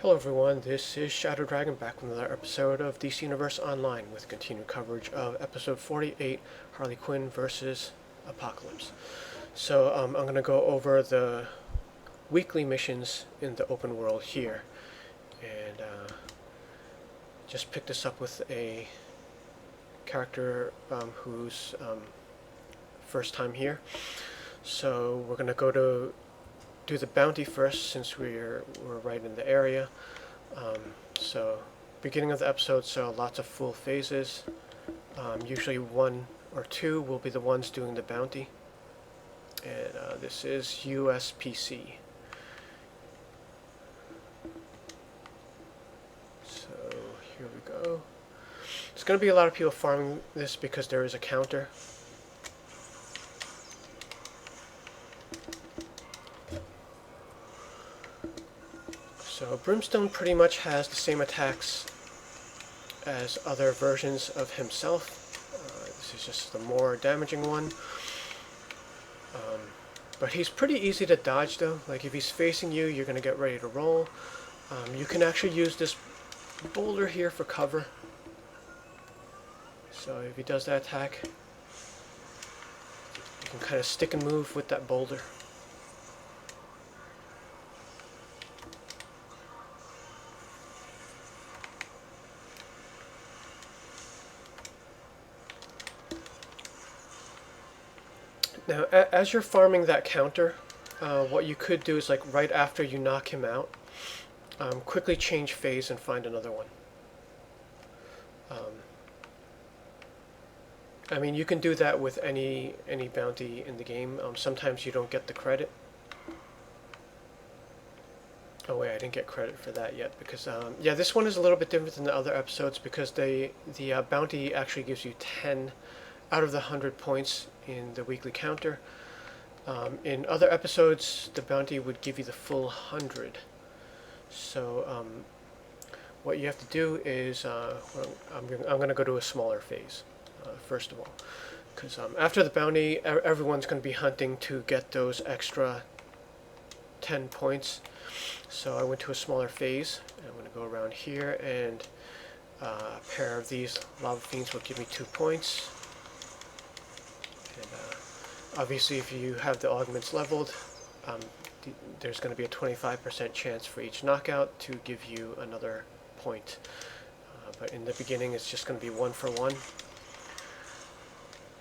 Hello everyone, this is Redragon back with another episode of DC Universe Online with continued coverage of episode 48, Harley Quinn versus Apocalypse. So I'm going to go over the weekly missions in the open world here, and just pick this up with a character who's first time here. So we're going to go to do the bounty first since we're right in the area. So beginning of the episode, so lots of full phases. Usually one or two will be the ones doing the bounty. And this is USPC. So here we go. There's going to be a lot of people farming this because there is a counter. So Brimstone pretty much has the same attacks as other versions of himself. This is just the more damaging one. But he's pretty easy to dodge though. Like if he's facing you, you're going to get ready to roll. You can actually use this boulder here for cover. So if he does that attack, you can kind of stick and move with that boulder. Now, as you're farming that counter, what you could do is, like, right after you knock him out, quickly change phase and find another one. I mean, you can do that with any bounty in the game. Sometimes you don't get the credit. Oh wait, I didn't get credit for that yet because yeah, this one is a little bit different than the other episodes because the bounty actually gives you 10 out of the 100 points in the weekly counter. In other episodes, the bounty would give you the full 100. So what you have to do is, I'm going to go to a smaller phase first of all, because after the bounty, everyone's going to be hunting to get those extra 10 points. So I went to a smaller phase. I'm going to go around here, and a pair of these lava fiends will give me 2 points. And obviously, if you have the augments leveled, there's going to be a 25% chance for each knockout to give you another point. But in the beginning, it's just going to be 1 for 1.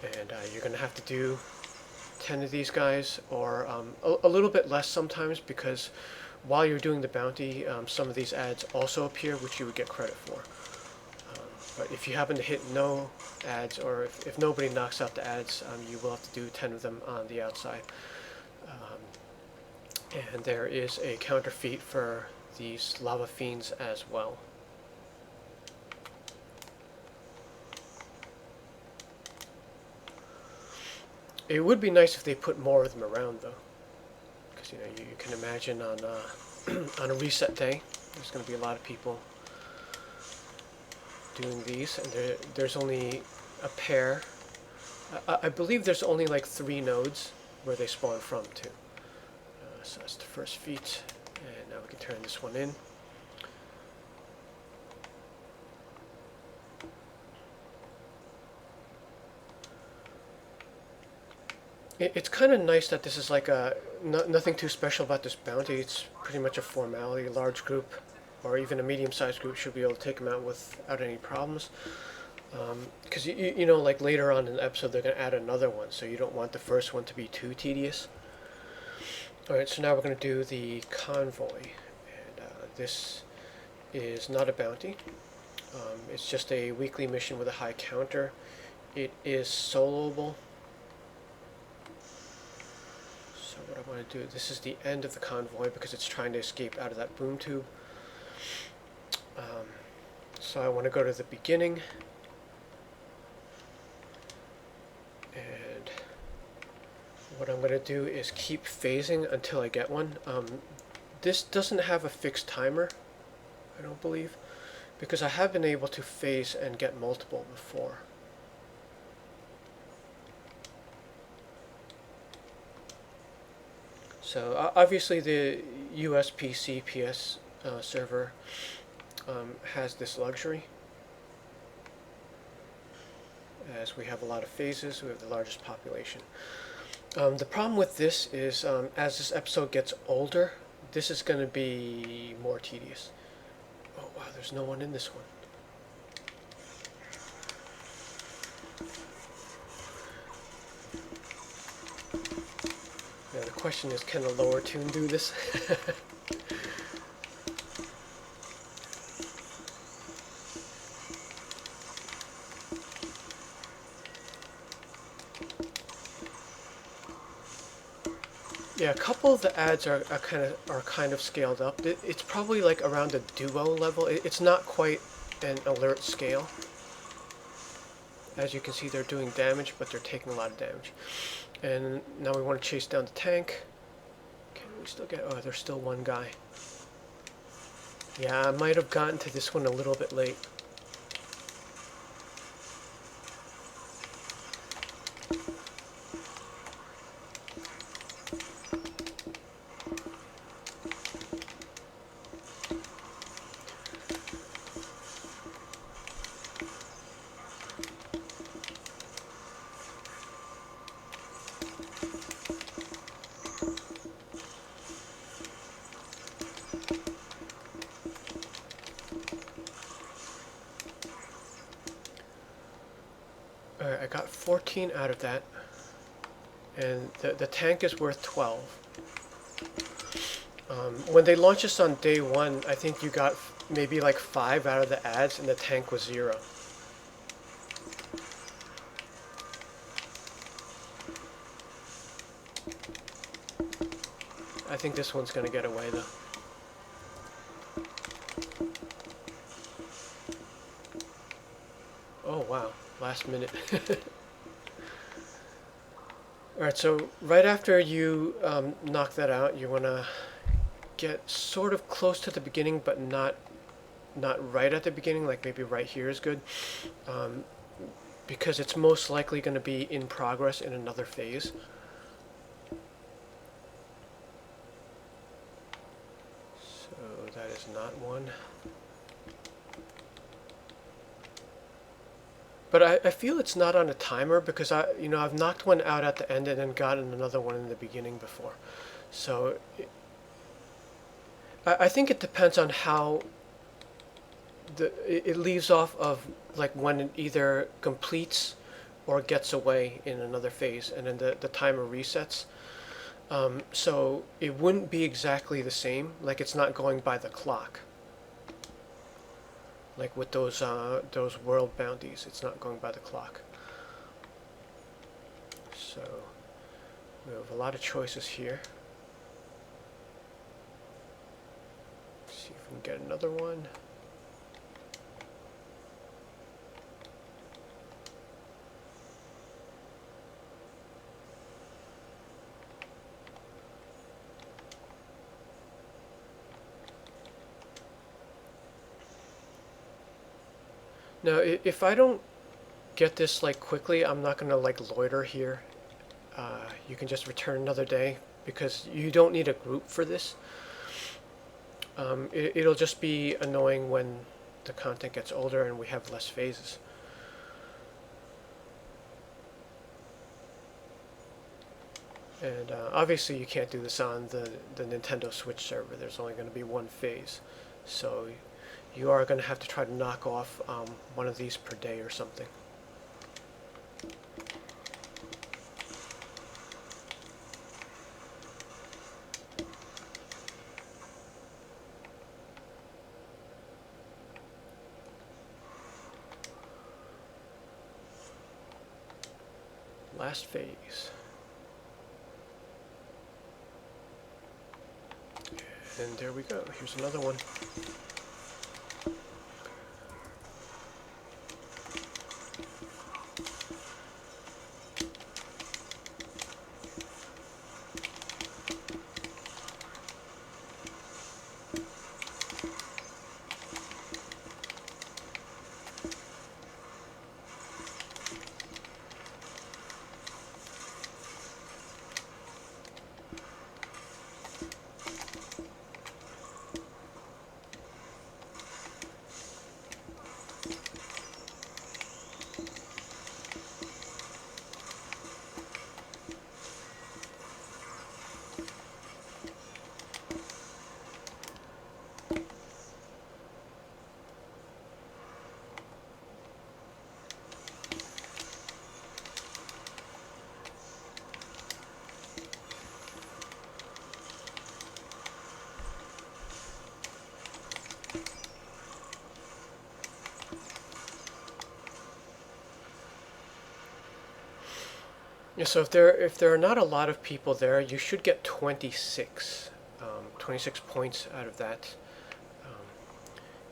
And you're going to have to do 10 of these guys, or a little bit less sometimes, because while you're doing the bounty, some of these ads also appear, which you would get credit for. But if you happen to hit no ads, or if nobody knocks out the ads, you will have to do 10 of them on the outside. And there is a counterfeit for these lava fiends as well. It would be nice if they put more of them around, though, because you can imagine on on a reset day, there's going to be a lot of people doing these, and there's only a pair. I believe there's only like 3 nodes where they spawn from too. So that's the first feat, and now we can turn this one in. It's kind of nice that this is like nothing too special about this bounty. It's pretty much a formality. A large group, or even a medium-sized group, should be able to take them out without any problems. Because you know, like later on in the episode, they're going to add another one, so you don't want the first one to be too tedious. Alright, so now we're going to do the Convoy, and this is not a bounty. It's just a weekly mission with a high counter. It is soloable. So what I want to do, this is the end of the Convoy because it's trying to escape out of that boom tube. So I want to go to the beginning, and what I'm going to do is keep phasing until I get one. This doesn't have a fixed timer, I don't believe, because I have been able to phase and get multiple before. So obviously the USPC PS server has this luxury, as we have a lot of phases, we have the largest population. The problem with this is, as this episode gets older, this is going to be more tedious. Oh wow, there's no one in this one. Now the question is, can a lower tune do this? Yeah, a couple of the ads are kind of scaled up. It's probably like around a duo level. It's not quite an alert scale. As you can see, they're doing damage, but they're taking a lot of damage. And now we want to chase down the tank. Can we still get... Oh, there's still one guy. Yeah, I might have gotten to this one a little bit late. Alright, I got 14 out of that, and the tank is worth 12. When they launched this on day 1, I think you got maybe like 5 out of the ads, and the tank was 0. I think this one's going to get away though. Oh wow, last minute. Alright, so right after you knock that out, you want to get sort of close to the beginning, but not right at the beginning, like maybe right here is good, because it's most likely going to be in progress in another phase. So that is not one. But I feel it's not on a timer because I've knocked one out at the end and then gotten another one in the beginning before. So I think it depends on how it leaves off of, like, when it either completes or gets away in another phase, and then the timer resets. So it wouldn't be exactly the same, like it's not going by the clock. Like with those world bounties, it's not going by the clock. So we have a lot of choices here. Let's see if we can get another one. Now, if I don't get this like quickly, I'm not gonna like loiter here. You can just return another day because you don't need a group for this. It'll just be annoying when the content gets older and we have less phases. And obviously you can't do this on the Nintendo Switch server. There's only going to be one phase. So you are going to have to try to knock off one of these per day or something. Last phase. And there we go. Here's another one. Yeah, so if there are not a lot of people there, you should get 26 points out of that. Um,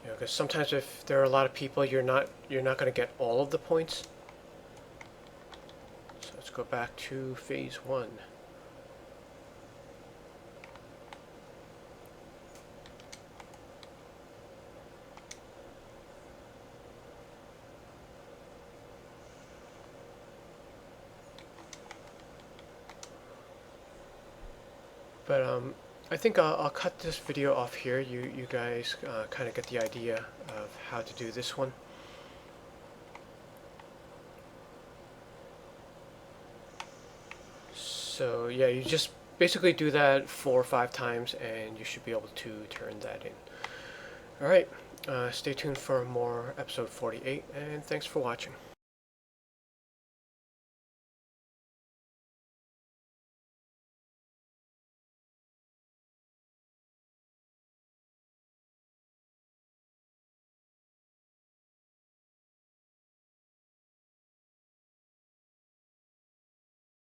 because sometimes if there are a lot of people, you're not going to get all of the points. So let's go back to phase 1. But I think I'll cut this video off here. You guys kind of get the idea of how to do this one. So yeah, you just basically do that 4 or 5 times and you should be able to turn that in. Alright, stay tuned for more episode 48 and thanks for watching.